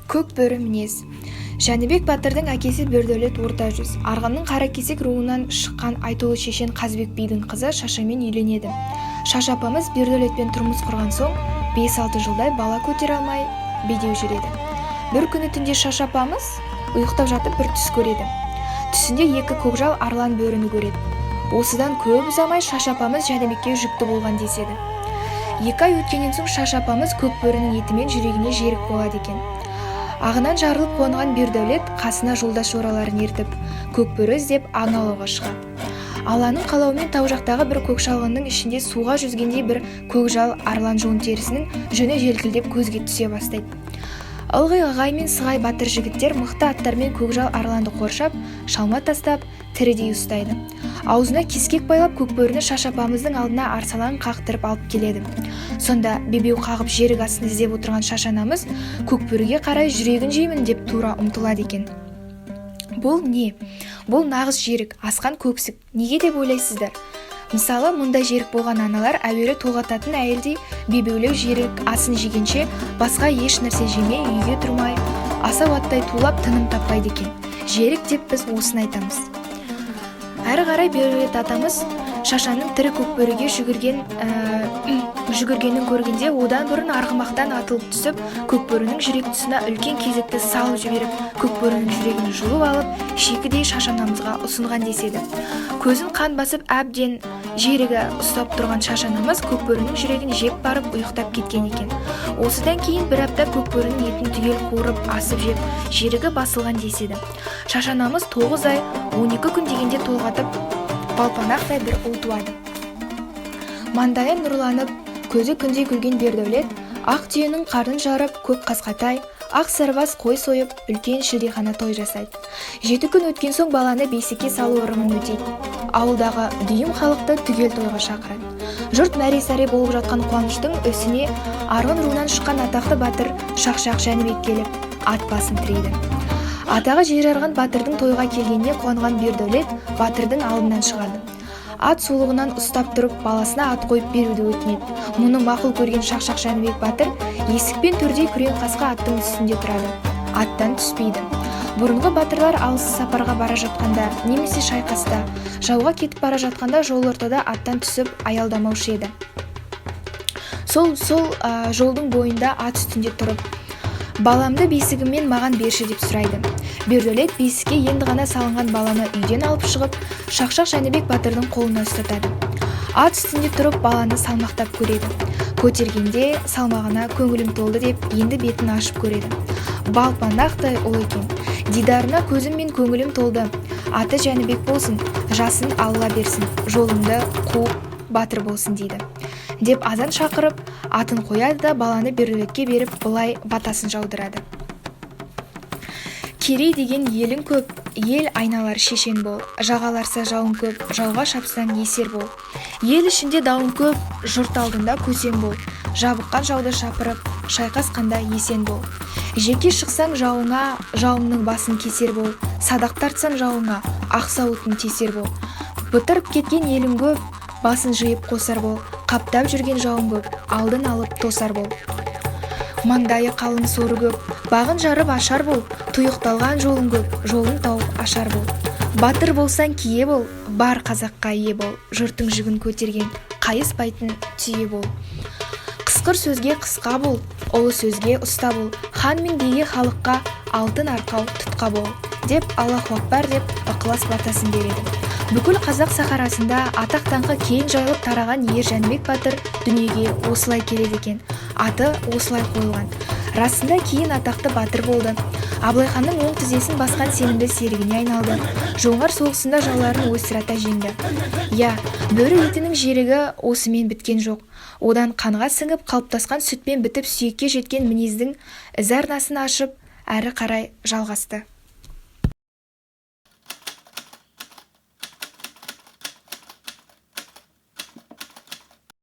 Көк бөрі мінез. Жәнібек батырдың әкесі Бердәулет орта жүз. Арғынның Қаракесек руынан шыққан Айтолы шешен Қазбек бидің қызы Шашамен үйленеді. Шаша апамыз Бердәулетпен тұрмыс құрған соң 5-6 жылдай бала көтере алмай бедеу жүреді. Бір күні түнде Шаша апамыз ұйықтап жатып бір түс көреді. Түсінде 2 көкжал арлан бөріні көреді. Осыдан көп ұзамай Шаша апамыз Жәнібекке жүкті болған деседі. 2 ай өткеннен соң Шаша апамыз көк бөрінің етімен жүрегіне жерік болады екен. Ағынан жарылып қонған Бердәулет қасына жолдас жораларын ертіп, көк бөрі іздеп аң аулауға шығады. Алланың қалауымен тау жақтағы бір көк шалғынның ішінде суға жүзгендей бір көкжал арлан жуын терісінің жүні желкілдеп көзге түсе бастайды. Ылғи ағай мен сығай батыр жігіттер мықты аттармен көкжал арланды қоршап, шалма тастап, тірідей ұстайды. Аузына кескек байлап көк бөріні Шаша апамыздың алдына арсалаң қақтырып алып келеді. Сонда бебеу қағып жерік асын іздеп отырған Шаша анамыз көк бөріге қарай жүрегін жеймін деп тура ұмтылады екен. Бұл не? Бұл нағыз жерік, асқан көксік. Неге деп ойлайсыздар? Мысалы, мұндай жерік болған аналар әуелі толғататын әйелдей бебеулеу жерік асын жегенше басқа еш нәрсе жемей үйге тұрмай, асау аттай тулап тыным таппайды екен. Жерік деп біз осыны айтамыз. Әрі қарай Бердәулет атамыз Шашаның тірі көк бөріге жүгіргенін көргенде одан бұрын арғымақтан атылып түсіп, көк бөрінің жүрек тұсына үлкен кезекті салып жіберіп, көк бөрінің жүрегін жұлып алып, шекідей Шаша анамызға ұсынған деседі. Көзін қан басып әбден жерігі ұстап тұрған Шаша анамыз көк бөрінің жүрегін жеп барып ұйықтап кеткен екен. Осыдан кейін бір апта көк бөрінің етін түгел қуырып асып жеп, жерігі басылған деседі. Шаша анамыз 9 ай 12 күн дегенде толғатып балпанақтай бір ұл туады. Маңдайы нұрланып, көзі күндей күлген Бердәулет ақ түйенің қарнын жарып, көк қасқатай, ақ сарбас қой сойып, үлкен шілдехана той жасайды. 7 күн өткен соң баланы бесікке салу ырымын өтейді. Ауылдағы дүйім халықты түгел тойға шақырады. Жұрт мәре-сәре болып жатқан қуаныштың үстіне Арғын руынан шыққан атақты батыр Шақшақ Жәнібек келіп, ат басын тірейді. Атағы жер жарған батырдың тойға келгеніне қуанған Бердәулет батырдың алдынан шығады. Ат сулығынан ұстап тұрып, баласына ат қойып беруді өтінеді. Мұны мақұл көрген Шақшақ Жәнібек батыр есікпен төрдей күрең қасқа аттың үстінде тұрады. Аттан түспейді. Бұрынғы батырлар алыс сапарға бара жатқанда, немесе шайқаста, жауға кетіп бара жатқанда жол ортада аттан түсіп аялдамаушы еді. Сол жолдың бойында ат үстінде тұрып, баламды бесігіммен маған берші деп сұрайды. Бердәулет бесікке енді ғана салынған баланы үйден алып шығып, Шақшақ Жәнібек батырдың қолына ұстатады. Ат үстінде тұрып баланы салмақтап көреді. Көтергенде салмағына көңілім толды деп енді бетін ашып көреді. Балпанақтай ұл екен. Дидарына көзім мен көңілім толды. Аты Жәнібек болсын, жасын Алла берсін, жолымды қуып батыр болсын дейді. Деп азан шақырып, атын қояды да баланы Бердәулетке беріп, бұлай батасын жаудырады. Керей деген елің көп, ел айналар шешен бол. Жағаларса жауын көп, жауға шапсаң есер бол. Ел ішінде дауын көп, жұрт алдында көсем бол. Жабыққан жауды шапырып, шайқасқанда есен бол. Жеке шықсаң жауыңа, жауыңның басын кесер бол. Садақ тартсаң жауыңа, ақ сауытын тесер бол. Бұтырып кеткен елің көп, басын жиып қосар бол. Қаптап жүрген жауың көп, алдын алып тосар бол. Маңдайы қалың соры көп, бағын жарып ашар бол. Тұйықталған жолың көп, жолын тауып ашар бол. Батыр болсаң кие бол, бар қазаққа ие бол. Жұрттың жүгін көтерген, қайыспайтын түйе бол. Қысқыр сөзге қысқа бол, ұлы сөзге ұста бол. Хан мен биге халыққа алтын арқау тұтқа бол. Деп Аллаху акбар деп ықылас батасын береді. Бүкіл қазақ сахарасында атақ-даңқы кең жайылып тараған ер Жәнібек батыр дүниеге осылай келеді екен. Аты осылай қойылған. Расында кейін атақты батыр болды. Абылайханның оң тізесін басқан сенімді серігіне айналды. Жоңғар соғысында жауларын ойсырата жеңді. Бөрі етінің жерігі осымен біткен жоқ. Одан қанға сіңіп қалыптасқан сүтпен бітіп сүйекке жеткен мінездің ізарнасын ашып, әрі қарай жалғасты.